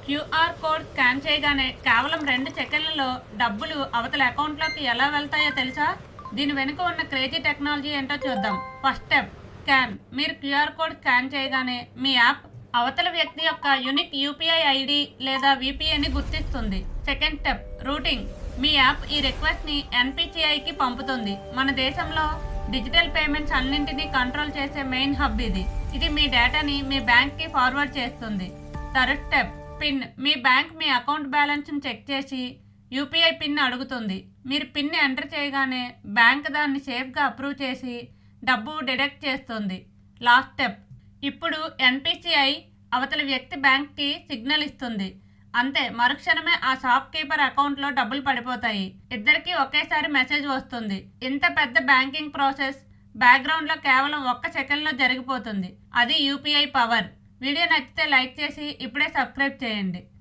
QR code scan చేయగానే కేవలం 2 సెకన్లలో డబ్బులు అవతల అకౌంట్లోకి ఎలా వెళ్తాయో తెలుసా? దీని వెనుక ఉన్న క్రేజీ టెక్నాలజీ ఏంటో చూద్దాం. First step scan. మీరు క్యూఆర్ కోడ్ స్కాన్ చేయగానే మీ యాప్ అవతల వ్యక్తి యొక్క యూనిక్ యూపీఐ ఐడి లేదా విపిఐని గుర్తిస్తుంది. Second step routing. మీ యాప్ ఈ రిక్వెస్ట్ని ఎన్పిసిఐకి పంపుతుంది. మన దేశంలో డిజిటల్ పేమెంట్స్ అన్నింటినీ కంట్రోల్ చేసే మెయిన్ హబ్ ఇది. ఇది మీ డేటాని మీ బ్యాంక్కి ఫార్వర్డ్ చేస్తుంది. Third step PIN. మీ బ్యాంక్ మీ అకౌంట్ బ్యాలెన్స్ని చెక్ చేసి యూపీఐ పిన్ అడుగుతుంది. మీరు పిన్ ఎంటర్ చేయగానే బ్యాంక్ దాన్ని సేఫ్గా అప్రూవ్ చేసి డబ్బు డిడక్ట్ చేస్తుంది. Last step. ఇప్పుడు ఎన్పిసిఐ అవతల వ్యక్తి బ్యాంక్కి సిగ్నల్ ఇస్తుంది. అంతే, మరుక్షణమే ఆ షాప్ కీపర్ అకౌంట్లో డబ్బులు పడిపోతాయి. ఇద్దరికీ ఒకేసారి మెసేజ్ వస్తుంది. ఇంత పెద్ద బ్యాంకింగ్ ప్రాసెస్ బ్యాక్గ్రౌండ్లో కేవలం 1 సెకండ్లో జరిగిపోతుంది. అది యూపీఐ పవర్. వీడియో నచ్చితే లైక్ చేసి ఇప్పుడే సబ్స్క్రైబ్ చేయండి.